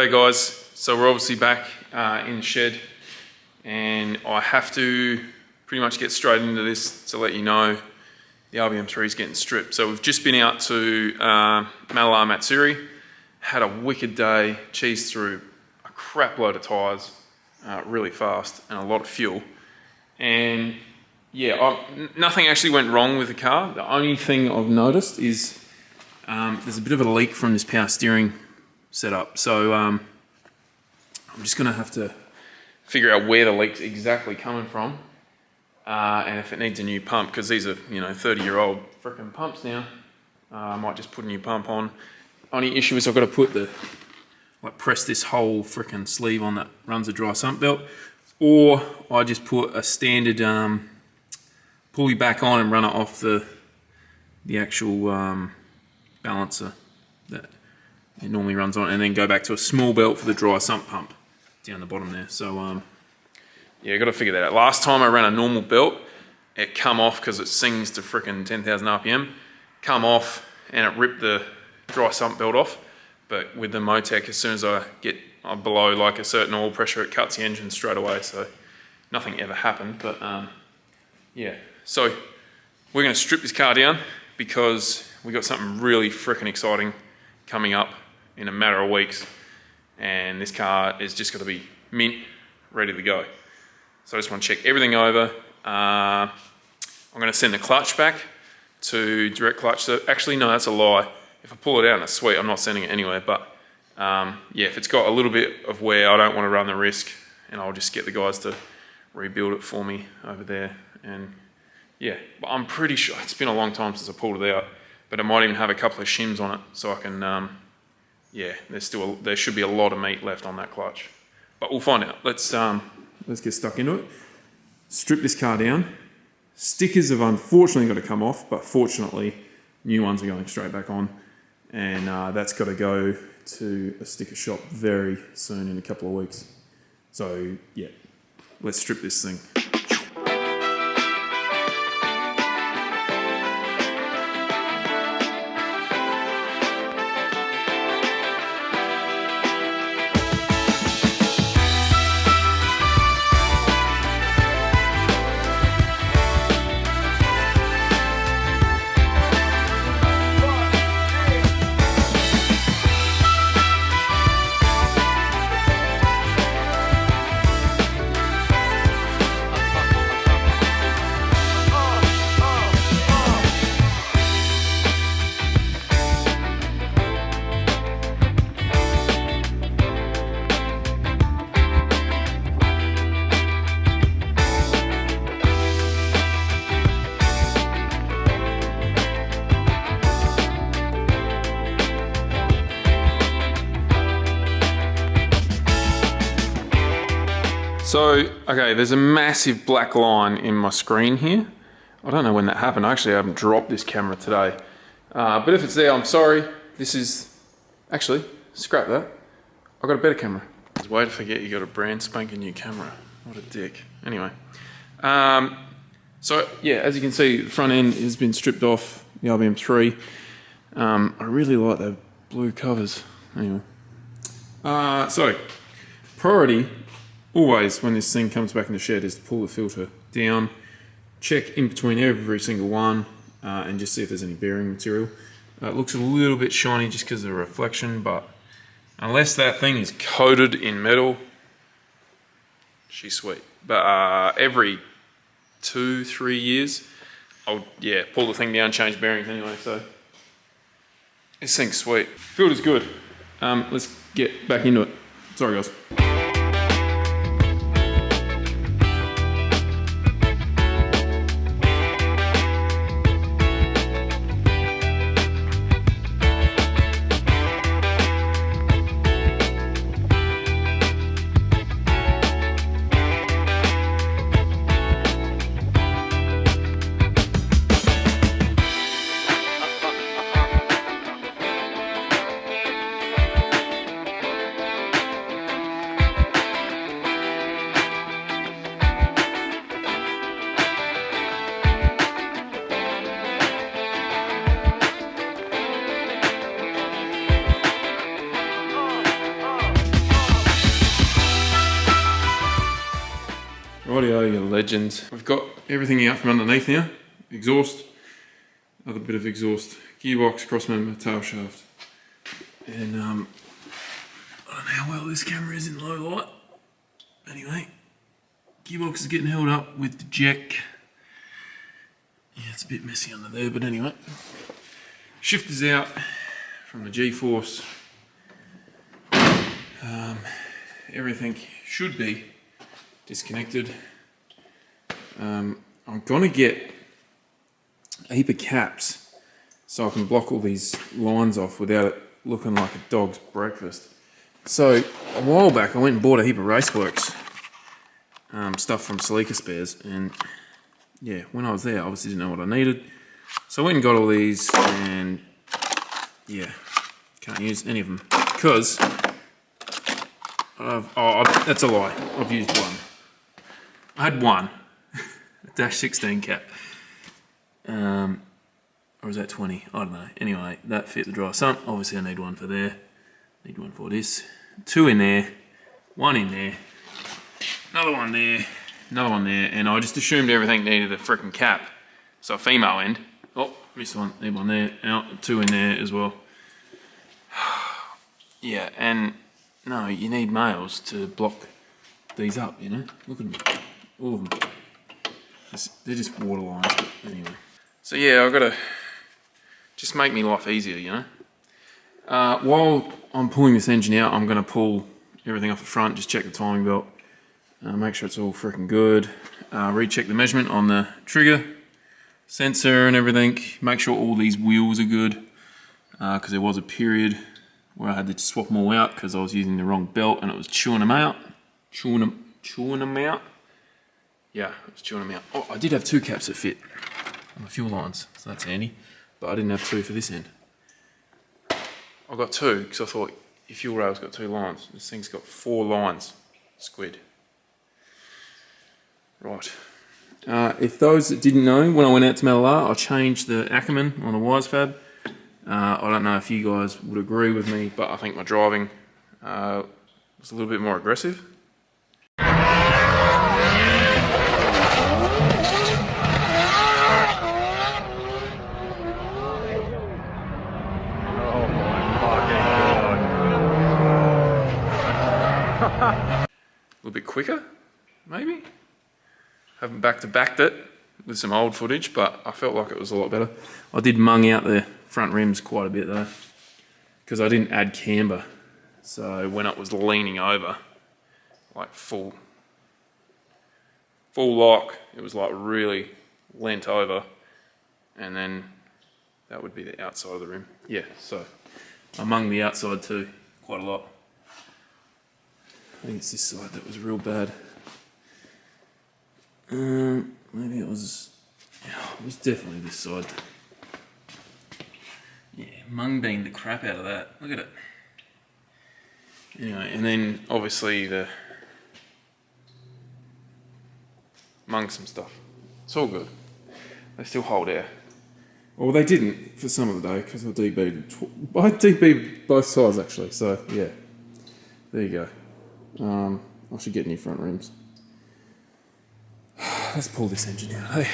G'day guys, so we're obviously back in the shed and I have to pretty much get straight into this to let you know the RBM3 is getting stripped. So we've just been out to Mallala Matsuri, had a wicked day, cheesed through a crap load of tyres really fast and a lot of fuel. And yeah, nothing actually went wrong with the car. The only thing I've noticed is there's a bit of a leak from this power steering setup. So I'm just gonna have to figure out where the leak's exactly coming from and if it needs a new pump, because these are, 30-year-old freaking pumps now. I might just put a new pump on. Only issue is I've got to press this whole freaking sleeve on that runs the dry sump belt, or I just put a standard pulley back on and run it off the actual balancer that it normally runs on, and then go back to a small belt for the dry sump pump down the bottom there. So yeah, got to figure that out. Last time I ran a normal belt, it come off because it sings to frickin' 10,000 RPM, come off and it ripped the dry sump belt off. But with the Motec, as soon as I get below like a certain oil pressure, it cuts the engine straight away. So nothing ever happened. But yeah, so we're going to strip this car down because we got something really frickin' exciting coming up in a matter of weeks, and this car is just got to be mint, ready to go. So I just want to check everything over. I'm going to send the clutch back to direct clutch. So actually, no, that's a lie. If I pull it out and it's sweet, I'm not sending it anywhere. But yeah, if it's got a little bit of wear, I don't want to run the risk, and I'll just get the guys to rebuild it for me over there. And yeah, but I'm pretty sure it's been a long time since I pulled it out, but it might even have a couple of shims on it, so I can yeah, there should be a lot of meat left on that clutch, but we'll find out. Let's get stuck into it. Strip this car down. Stickers have unfortunately got to come off, but fortunately new ones are going straight back on, and that's got to go to a sticker shop very soon, in a couple of weeks. So yeah, let's strip this thing. So, okay, there's a massive black line in my screen here. I don't know when that happened. Actually, I haven't dropped this camera today. But if it's there, I'm sorry. This is, actually, scrap that. I got a better camera. Way to forget you got a brand spanking new camera. What a dick. Anyway. So, yeah, as you can see, the front end has been stripped off, the RBM3. I really like the blue covers. Anyway. So, priority, always when this thing comes back in the shed, is to pull the filter down, check in between every single one, and just see if there's any bearing material. It looks a little bit shiny just because of the reflection, but unless that thing is coated in metal, she's sweet. But every 2-3 years, I'll pull the thing down, change bearings anyway. So this thing's sweet. Filter's good. Let's get back into it. Sorry guys. Rightio, you legends. We've got everything out from underneath now. Exhaust, another bit of exhaust, gearbox, crossmember, tail shaft. And I don't know how well this camera is in low light. Anyway, gearbox is getting held up with the jack. Yeah, it's a bit messy under there, but anyway. Shifter's out from the G-force. Everything should be disconnected. I'm gonna get a heap of caps so I can block all these lines off without it looking like a dog's breakfast. So a while back I went and bought a heap of Raceworks stuff from Celica Spares, and yeah, when I was there I obviously didn't know what I needed. So I went and got all these, and yeah, can't use any of them because that's a lie. I've used one. I had one, a Dash 16 cap. Or was that 20? I don't know. Anyway, that fit the dry sump. Obviously I need one for there. Need one for this. Two in there, one in there, another one there, another one there, and I just assumed everything needed a freaking cap. So a female end. Oh, missed one. Need one there. Two in there as well. Yeah, and no, you need males to block these up, you know? Look at them. All of them. They're just water lines, but anyway. So yeah, I've got to just make me life easier, you know? While I'm pulling this engine out, I'm going to pull everything off the front, just check the timing belt, make sure it's all freaking good, recheck the measurement on the trigger, sensor and everything, make sure all these wheels are good, because there was a period where I had to swap them all out because I was using the wrong belt and it was chewing them out. Chewing them out. Yeah, it was chewing them out. Oh, I did have two caps that fit on the fuel lines, so that's handy, but I didn't have two for this end. I got two because I thought your fuel rail's got two lines. This thing's got 4 lines. Squid. Right. If those that didn't know, when I went out to Mallala, I changed the Ackerman on the wires fab. I don't know if you guys would agree with me, but I think my driving was a little bit more aggressive. A little bit quicker, maybe? Haven't back-to-backed it with some old footage, but I felt like it was a lot better. I did mung out the front rims quite a bit though, because I didn't add camber. So when it was leaning over, like full lock, it was like really leant over, and then that would be the outside of the rim. Yeah, so I mung the outside too, quite a lot. I think it's this side that was real bad. Maybe it was definitely this side. Yeah, mung beamed the crap out of that. Look at it. Anyway, and then obviously the mung some stuff. It's all good. They still hold air. Well, they didn't for some of the day because I DB'd both sides actually. So yeah, there you go. I should get new front rims. Let's pull this engine out, hey?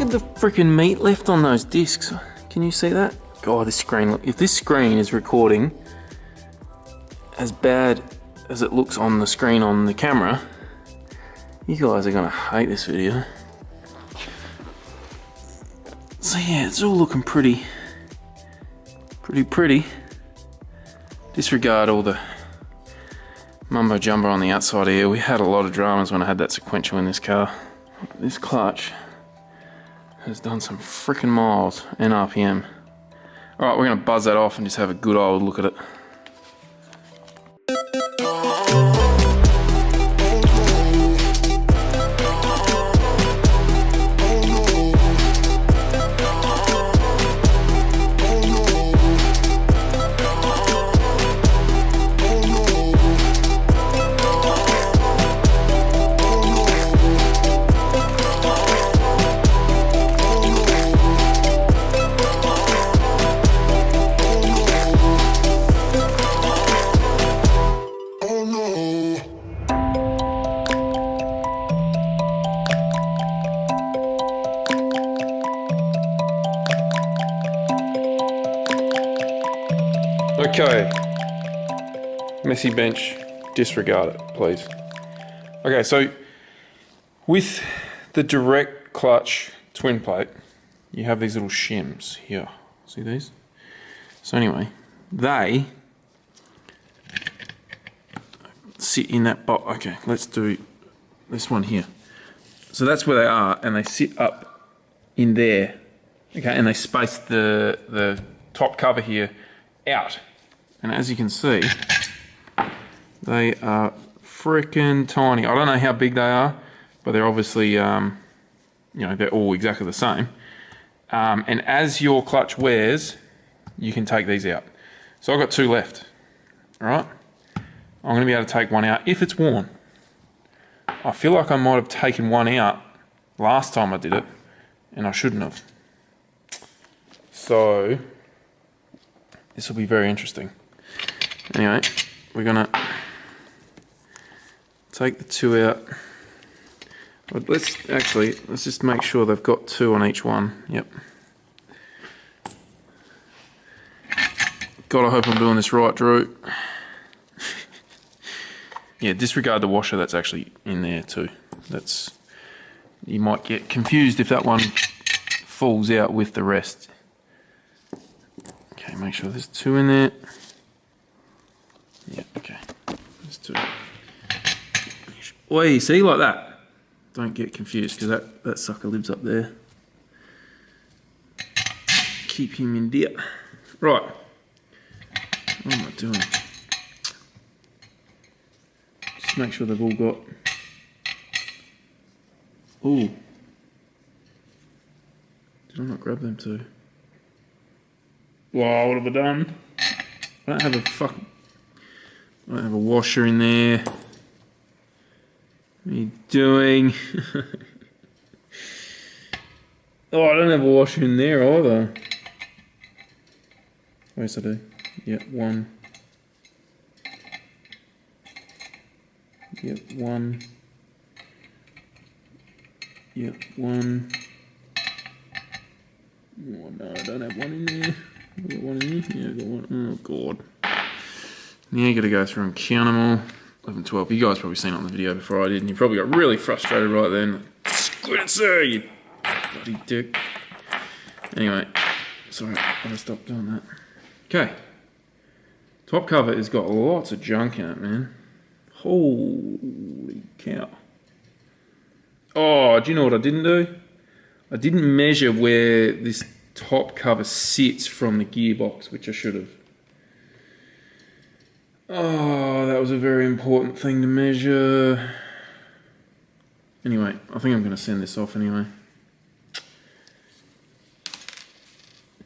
at the freaking meat left on those discs. Can you see that? God, this screen, look, if this screen is recording as bad as it looks on the screen on the camera, you guys are gonna hate this video. So yeah, it's all looking pretty. Disregard all the mumbo jumbo on the outside here. We had a lot of dramas when I had that sequential in this car. This clutch has done some freaking miles and RPM. Alright, we're gonna buzz that off and just have a good old look at it. Okay, messy bench, disregard it, please. Okay, so with the direct clutch twin plate, you have these little shims here. See these? So anyway, they sit in that box. Okay, let's do this one here. So that's where they are, and they sit up in there. Okay, and they space the top cover here out. And as you can see, they are freaking tiny. I don't know how big they are, but they're obviously, you know, they're all exactly the same. And as your clutch wears, you can take these out. So I've got 2 left, all right? I'm gonna be able to take one out if it's worn. I feel like I might have taken one out last time I did it, and I shouldn't have. So, this will be very interesting. Anyway, we're gonna take the 2 out. But let's just make sure they've got 2 on each one. Yep. God, I hope I'm doing this right, Drew. Yeah, disregard the washer that's actually in there too. You might get confused if that one falls out with the rest. Okay, make sure there's 2 in there. Yeah, okay. There's 2. Oi, see, like that. Don't get confused, because that sucker lives up there. Keep him in there. Right. What am I doing? Just make sure they've all got... Ooh. Did I not grab them too? Wow, what have I done? I don't have a washer in there. What are you doing? Oh, I don't have a washer in there either. Yes, I do. Yep, 1. Yep, 1. Yep, 1. Oh no, I don't have one in there. I've got one in there. Yeah, I've got one. Oh god. Now you gotta go through and count them all. 11, 12. You guys probably seen it on the video before I did, and you probably got really frustrated right then. Squid it, sir, you bloody dick. Anyway, sorry, I gotta stop doing that. Okay. Top cover has got lots of junk in it, man. Holy cow. Oh, do you know what I didn't do? I didn't measure where this top cover sits from the gearbox, which I should have. Oh, that was a very important thing to measure. Anyway, I think I'm going to send this off anyway.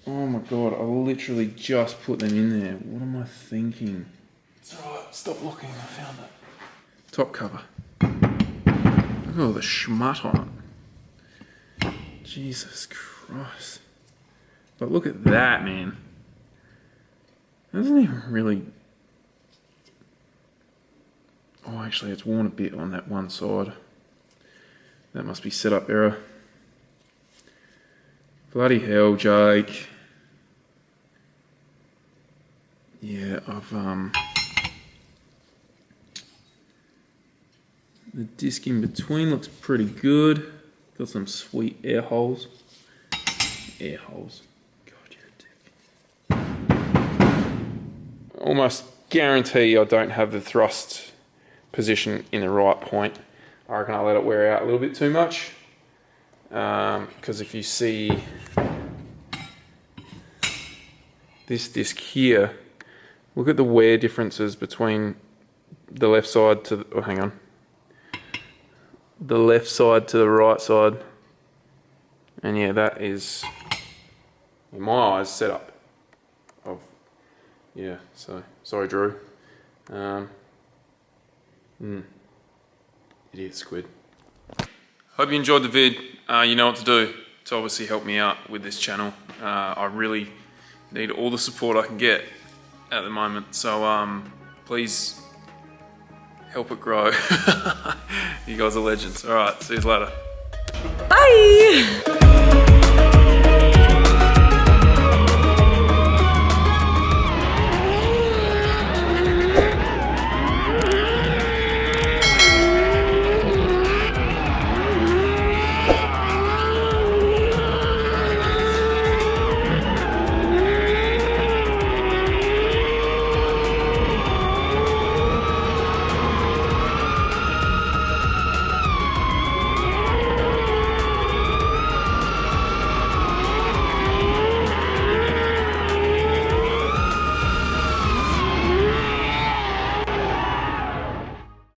Oh my god, I literally just put them in there. What am I thinking? It's alright, stop looking, I found it. Top cover. Look at all the schmut on it. Jesus Christ. But look at that, man. That doesn't even really... Oh, actually, it's worn a bit on that one side. That must be setup error. Bloody hell, Jake. Yeah, the disc in between looks pretty good. Got some sweet air holes. Air holes. God, you're a dick. Almost guarantee I don't have the thrust position in the right point. I reckon I let it wear out a little bit too much. Because if you see this disc here, look at the wear differences between the left side to the, oh, hang on. The left side to the right side. And yeah, that is, in my eyes, setup of, yeah, so, sorry Drew. Idiot squid. Hope you enjoyed the vid. You know what to do to obviously help me out with this channel. I really need all the support I can get at the moment, so please help it grow. You guys are legends. Alright, see you later. Bye!